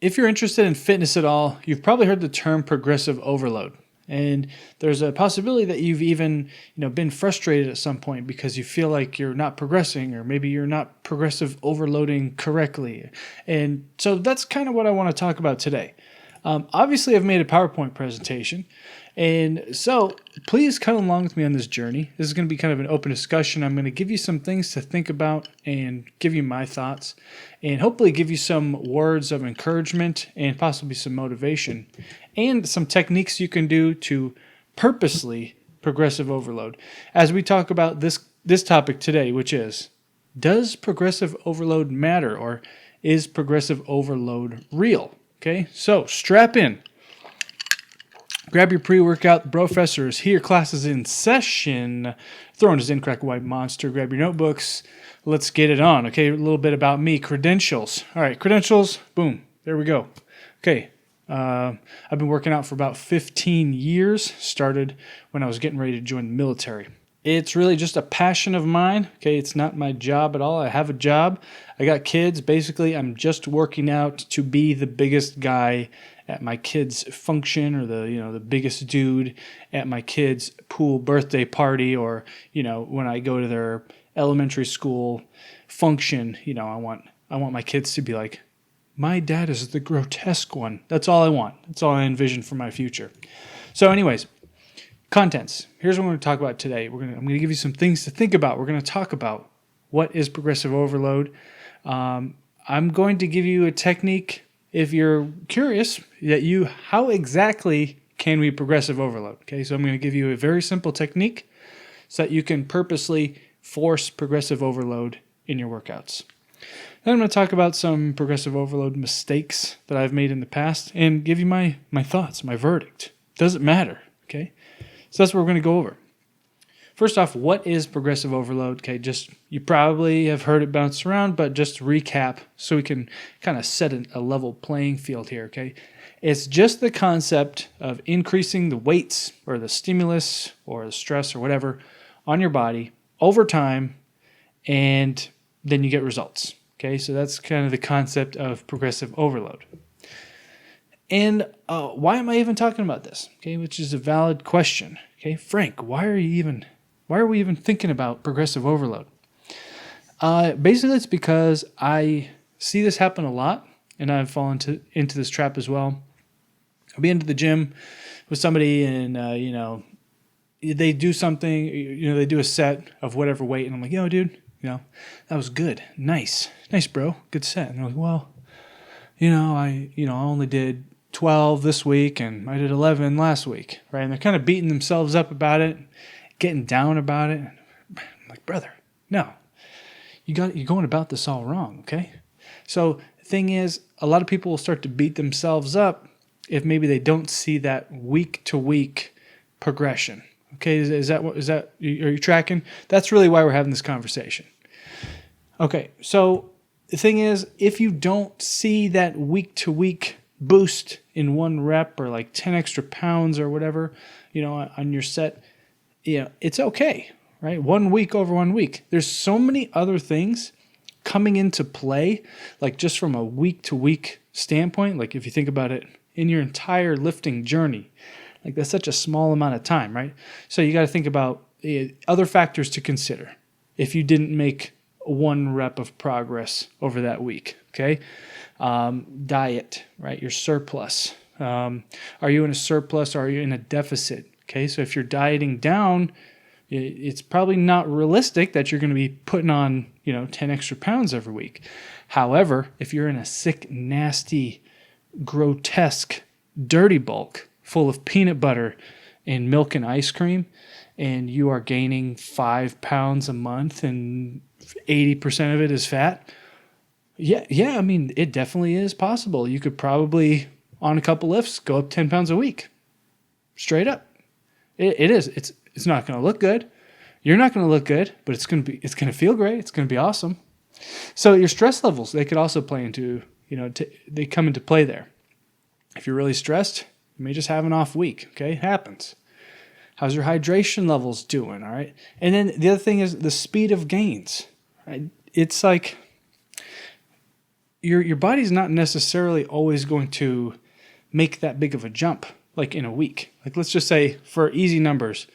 if you're interested in fitness at all, you've probably heard the term progressive overload. And there's a possibility that you've even, been frustrated at some point because you feel like you're not progressing, or maybe you're not progressive overloading correctly. And so that's kind of what I want to talk about today. Obviously, I've made a PowerPoint presentation, and so please come along with me on this journey. This is going to be kind of an open discussion. I'm going to give you some things to think about and give you my thoughts, and hopefully give you some words of encouragement and possibly some motivation and some techniques you can do to purposely progressive overload. As we talk about this topic today, which is, does progressive overload matter, or is progressive overload real? Okay, so strap in. Grab your pre-workout. The Brofessor is here. Class is in session. Throwing his Crack White Monster. Grab your notebooks. Let's get it on. Okay, a little bit about me. Credentials. All right, credentials. Boom. There we go. Okay, I've been working out for about 15 years. Started when I was getting ready to join the military. It's really just a passion of mine. Okay, it's not my job at all. I have a job. I got kids. Basically, I'm just working out to be the biggest guy at my kids' function, or the biggest dude at my kids' pool birthday party, or when I go to their elementary school function. I want my kids to be like, my dad is the grotesque one. That's all I want. That's all I envision for my future. So anyways, contents. Here's what we're going to talk about today. I'm going to give you some things to think about. We're going to talk about what is progressive overload. I'm going to give you a technique, if you're curious, how exactly can we progressive overload? Okay, so I'm going to give you a very simple technique so that you can purposely force progressive overload in your workouts. Then I'm going to talk about some progressive overload mistakes that I've made in the past and give you my thoughts, my verdict. Does it matter? Okay. So that's what we're going to go over. First off, what is progressive overload? Okay, you probably have heard it bounce around, but just to recap so we can kind of set a level playing field here, okay? It's just the concept of increasing the weights or the stimulus or the stress or whatever on your body over time, and then you get results, okay? So that's kind of the concept of progressive overload. And why am I even talking about this? Okay, which is a valid question. Okay, Frank, why are we even thinking about progressive overload? Basically, it's because I see this happen a lot, and I've fallen into this trap as well. I'll be into the gym with somebody, and they do something. They do a set of whatever weight, and I'm like, yo, dude, that was good, nice, bro, good set. And they're like, well, I only did 12 this week, and I did 11 last week, right? And they're kind of beating themselves up about it, getting down about it. I'm like, brother, no, you're going about this all wrong, okay? So the thing is, a lot of people will start to beat themselves up if maybe they don't see that week to week progression. Okay, is that are you tracking? That's really why we're having this conversation. Okay, so the thing is, if you don't see that week to week boost in one rep, or like 10 extra pounds or whatever, on your set, it's okay, right? 1 week over 1 week. There's so many other things coming into play, like just from a week to week standpoint. Like if you think about it in your entire lifting journey, like that's such a small amount of time, right? So you got to think about other factors to consider if you didn't make 1 rep of progress over that week, okay? Diet, right? Your surplus. Are you in a surplus, or are you in a deficit? Okay, so if you're dieting down, it's probably not realistic that you're going to be putting on, 10 extra pounds every week. However, if you're in a sick, nasty, grotesque, dirty bulk full of peanut butter and milk and ice cream, and you are gaining 5 pounds a month and 80% of it is fat, yeah, I mean, it definitely is possible. You could probably, on a couple lifts, go up 10 pounds a week. Straight up. It is. It's not going to look good. You're not going to look good, but it's going to feel great. It's going to be awesome. So your stress levels, they could also play into, they come into play there. If you're really stressed, you may just have an off week. Okay, it happens. How's your hydration levels doing? All right. And then the other thing is the speed of gains. Right? It's like, your body's not necessarily always going to make that big of a jump like in a week. Like let's just say for easy numbers,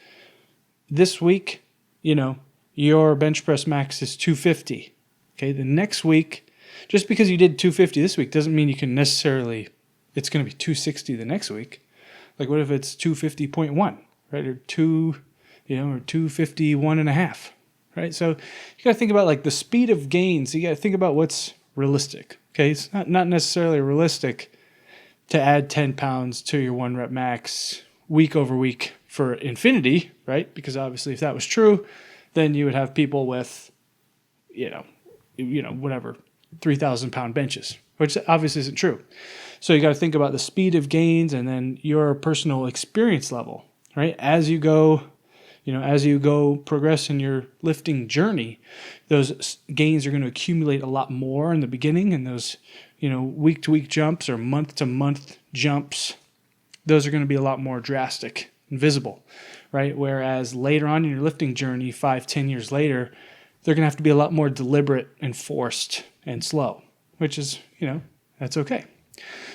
this week, your bench press max is 250. Okay, the next week, just because you did 250 this week doesn't mean you can necessarily, it's going to be 260 the next week. Like what if it's 250.1, right? Or 251 and a half, right? So you got to think about like the speed of gains. You got to think about what's realistic. Okay, it's not necessarily realistic to add 10 pounds to your 1 rep max week over week for infinity, right? Because obviously if that was true, then you would have people with, whatever, 3,000 pound benches, which obviously isn't true. So you got to think about the speed of gains and then your personal experience level, right? As you go progress in your lifting journey, those gains are going to accumulate a lot more in the beginning, and those, week to week jumps or month to month jumps, those are going to be a lot more drastic and visible, right? Whereas later on in your lifting journey, 5-10 years later, they're going to have to be a lot more deliberate and forced and slow, which is, that's okay.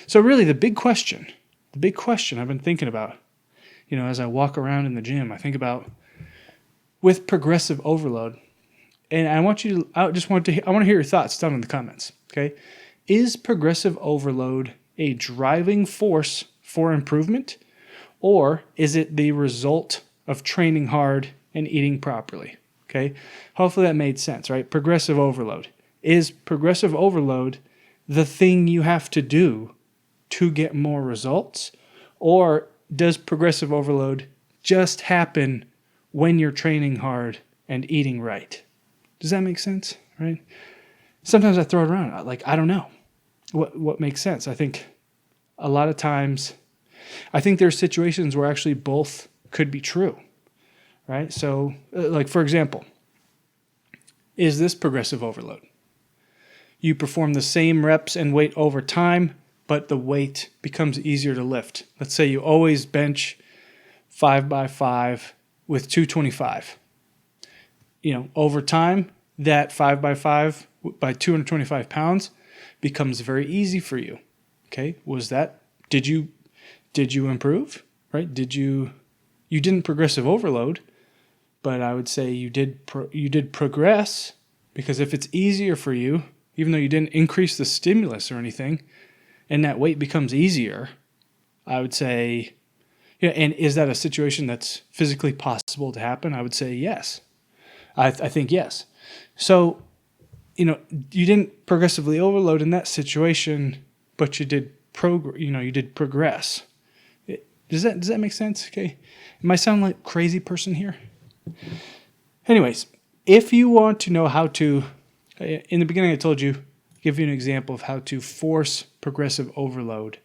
So really the big question I've been thinking about, as I walk around in the gym, I think about with progressive overload, and I want to hear your thoughts down in the comments, okay? Is progressive overload a driving force for improvement, or is it the result of training hard and eating properly? Okay, hopefully that made sense, right? Progressive overload. Is progressive overload the thing you have to do to get more results, or does progressive overload just happen when you're training hard and eating right? Does that make sense, right? Sometimes I throw it around, like, I don't know what makes sense. I think a lot of times, there's situations where actually both could be true, right? So, like, for example, is this progressive overload? You perform the same reps and weight over time, but the weight becomes easier to lift. Let's say you always bench 5x5 with 225. Over time, that 5x5 by 225 pounds becomes very easy for you. Okay, did you improve, right? You didn't progressive overload, but I would say you did progress, because if it's easier for you, even though you didn't increase the stimulus or anything, and that weight becomes easier, I would say, and is that a situation that's physically possible to happen? I would say yes. I think yes. So, you didn't progressively overload in that situation, but you did progress. Does that make sense? Okay. Am I sounding like a crazy person here? Anyways, if you want to know how to, in the beginning I told you, give you an example of how to force progressive overload.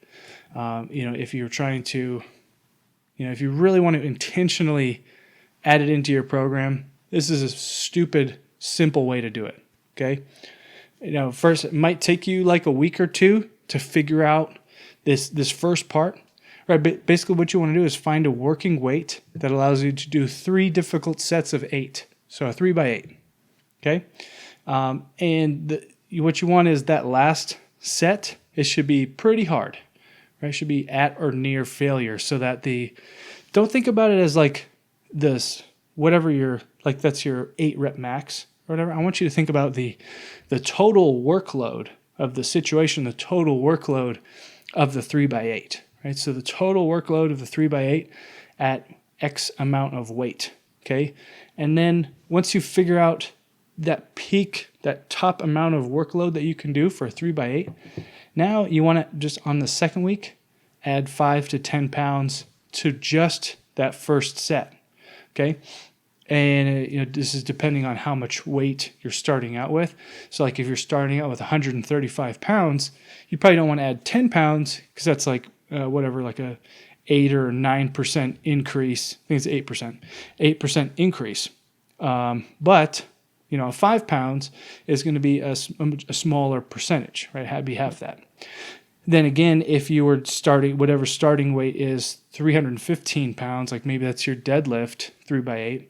If you're trying to, if you really want to intentionally add it into your program, this is a stupid, simple way to do it. Okay. First it might take you like a week or two to figure out this first part. Right, but basically what you want to do is find a working weight that allows you to do 3 difficult sets of 8. So a 3x8, okay? What you want is that last set, it should be pretty hard, right? It should be at or near failure, so that don't think about it as like this, whatever that's your 8 rep max or whatever. I want you to think about the total workload of the situation, the total workload of the 3x8. Right, so the total workload of the 3x8 at X amount of weight, okay? And then once you figure out that peak, that top amount of workload that you can do for a 3x8, now you want to just on the second week add 5 to 10 pounds to just that first set, okay? And this is depending on how much weight you're starting out with. So like if you're starting out with 135 pounds, you probably don't want to add 10 pounds because that's like like a 8 or 9% increase. I think it's 8% increase. But 5 pounds is going to be a smaller percentage, right? It'd be half that. Then again, if you were starting, whatever starting weight is 315 pounds, like maybe that's your deadlift 3x8,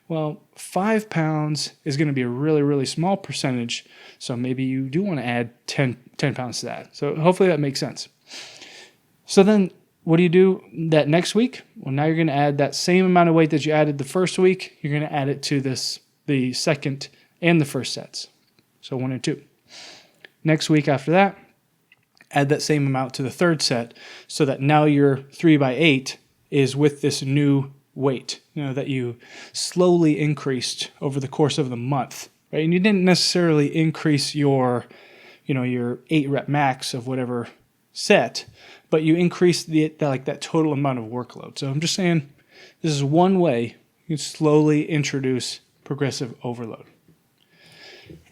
Well, 5 pounds is going to be a really, really small percentage. So maybe you do want to add 10 pounds to that. So hopefully that makes sense. So then what do you do that next week? Well, now you're going to add that same amount of weight that you added the first week. You're going to add it to the second and the first sets. So 1 and 2. Next week after that, add that same amount to the third set so that now your 3x8 is with this new weight, that you slowly increased over the course of the month, right? And you didn't necessarily increase your 8 rep max of whatever set, but you increased that total amount of workload. So I'm just saying this is one way you can slowly introduce progressive overload.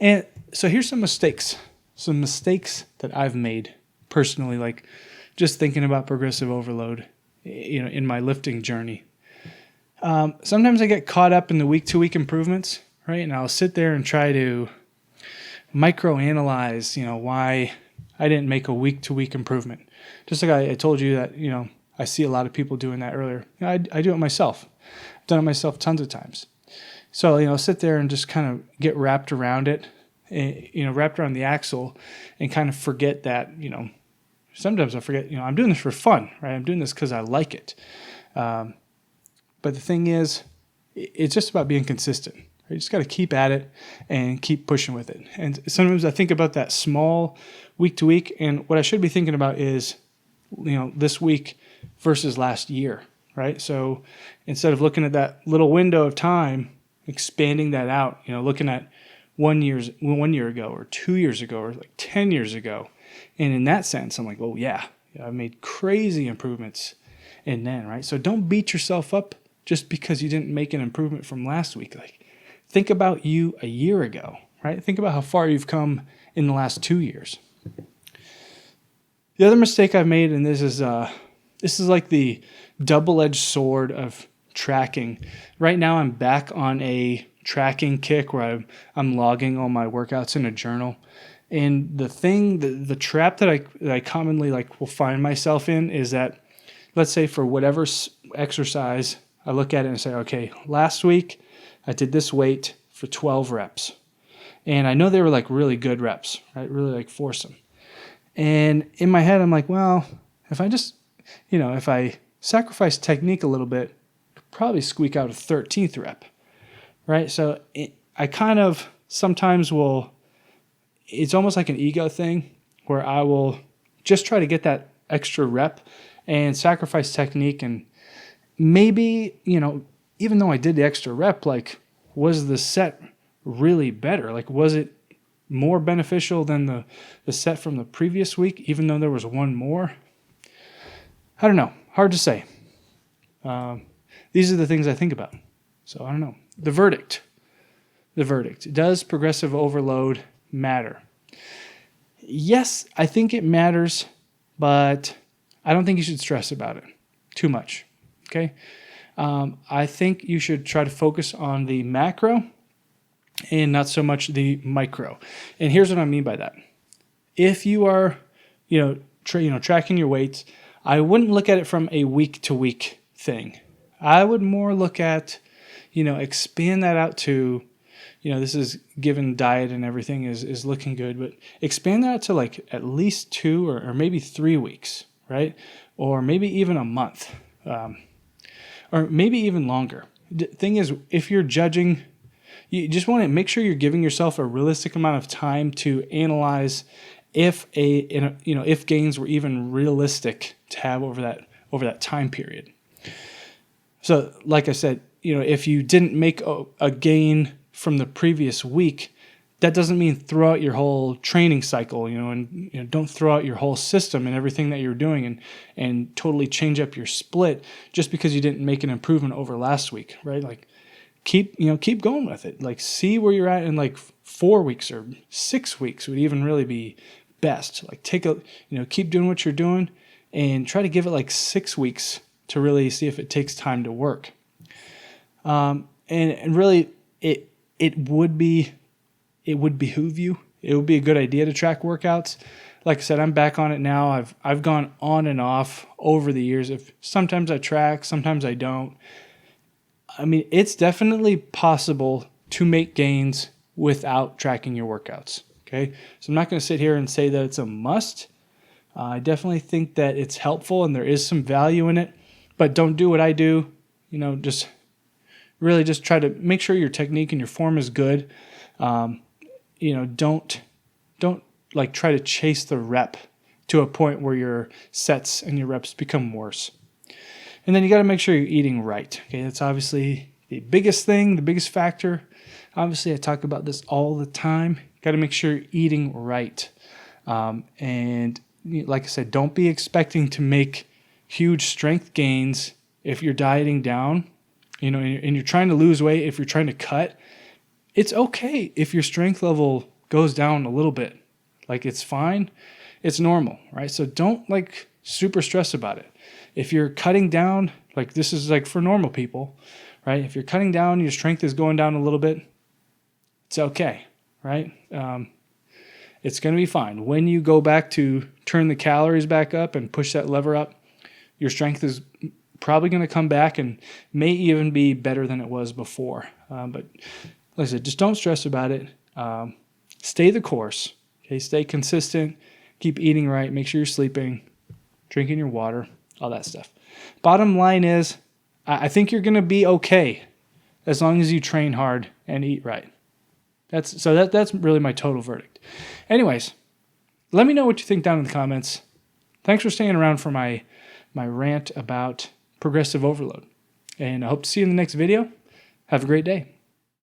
And so here's some mistakes that I've made personally, like just thinking about progressive overload, in my lifting journey. Sometimes I get caught up in the week-to-week improvements, right? And I'll sit there and try to microanalyze, why I didn't make a week-to-week improvement. Just like I told you that, I see a lot of people doing that earlier. I do it myself. I've done it myself tons of times. So, I'll sit there and just kind of get wrapped around it, wrapped around the axle and kind of forget that, sometimes I forget, I'm doing this for fun, right? I'm doing this because I like it. But the thing is, it's just about being consistent. Right? You just got to keep at it and keep pushing with it. And sometimes I think about that small week to week, and what I should be thinking about is, this week versus last year, right? So instead of looking at that little window of time, expanding that out, looking at 1 year ago or 2 years ago or like 10 years ago. And in that sense, I'm like, oh yeah, I made crazy improvements in then, right? So don't beat yourself up just because you didn't make an improvement from last week. Like, think about you a year ago, right? Think about how far you've come in the last 2 years. The other mistake I've made, and this is like the double-edged sword of tracking. Right now, I'm back on a tracking kick where I'm logging all my workouts in a journal. And the trap that I commonly will find myself in is that, let's say for whatever exercise, I look at it and say, okay, last week I did this weight for 12 reps. And I know they were really good reps, right? Really foursome. And in my head, I'm like, well, if I just, if I sacrifice technique a little bit, I could probably squeak out a 13th rep, right? So I kind of sometimes will, it's almost like an ego thing where I will just try to get that extra rep and sacrifice technique. And maybe, even though I did the extra rep, was the set really better? Was it more beneficial than the set from the previous week, even though there was one more? I don't know. Hard to say. These are the things I think about. So I don't know. The verdict. Does progressive overload matter? Yes, I think it matters, but I don't think you should stress about it too much. Okay? I think you should try to focus on the macro and not so much the micro. And here's what I mean by that. If you are, tracking your weights, I wouldn't look at it from a week to week thing. I would more look at, expand that out to, this is given diet and everything is looking good, but expand that out to at least 2 or maybe 3 weeks, right? Or maybe even a month, or maybe even longer. The thing is, if you're judging, you just want to make sure you're giving yourself a realistic amount of time to analyze if gains were even realistic to have over that time period. So, like I said, if you didn't make a gain from the previous week, that doesn't mean throw out your whole training cycle, and don't throw out your whole system and everything that you're doing and totally change up your split just because you didn't make an improvement over last week, right? Keep going with it. See where you're at in 4 weeks or 6 weeks would even really be best. Keep doing what you're doing and try to give it 6 weeks to really see if it takes time to work. And really it would behoove you. It would be a good idea to track workouts. Like I said, I'm back on it now. I've gone on and off over the years. If sometimes I track, sometimes I don't. I mean, it's definitely possible to make gains without tracking your workouts. Okay. So I'm not going to sit here and say that it's a must. I definitely think that it's helpful and there is some value in it, but don't do what I do. Just really just try to make sure your technique and your form is good. Don't like try to chase the rep to a point where your sets and your reps become worse. And then you got to make sure you're eating right. Okay, that's obviously the biggest thing, the biggest factor. Obviously, I talk about this all the time. Got to make sure you're eating right. And like I said, don't be expecting to make huge strength gains if you're dieting down, and you're trying to lose weight. If you're trying to cut, it's okay if your strength level goes down a little bit. Like, it's fine. It's normal, right? So don't super stress about it. If you're cutting down, this is for normal people, right? If you're cutting down, your strength is going down a little bit, it's okay, right? It's going to be fine. When you go back to turn the calories back up and push that lever up, your strength is probably going to come back and may even be better than it was before. But like I said, just don't stress about it. Stay the course. Okay, stay consistent. Keep eating right. Make sure you're sleeping, drinking your water, all that stuff. Bottom line is, I think you're going to be okay as long as you train hard and eat right. That's really my total verdict. Anyways, let me know what you think down in the comments. Thanks for staying around for my rant about progressive overload. And I hope to see you in the next video. Have a great day.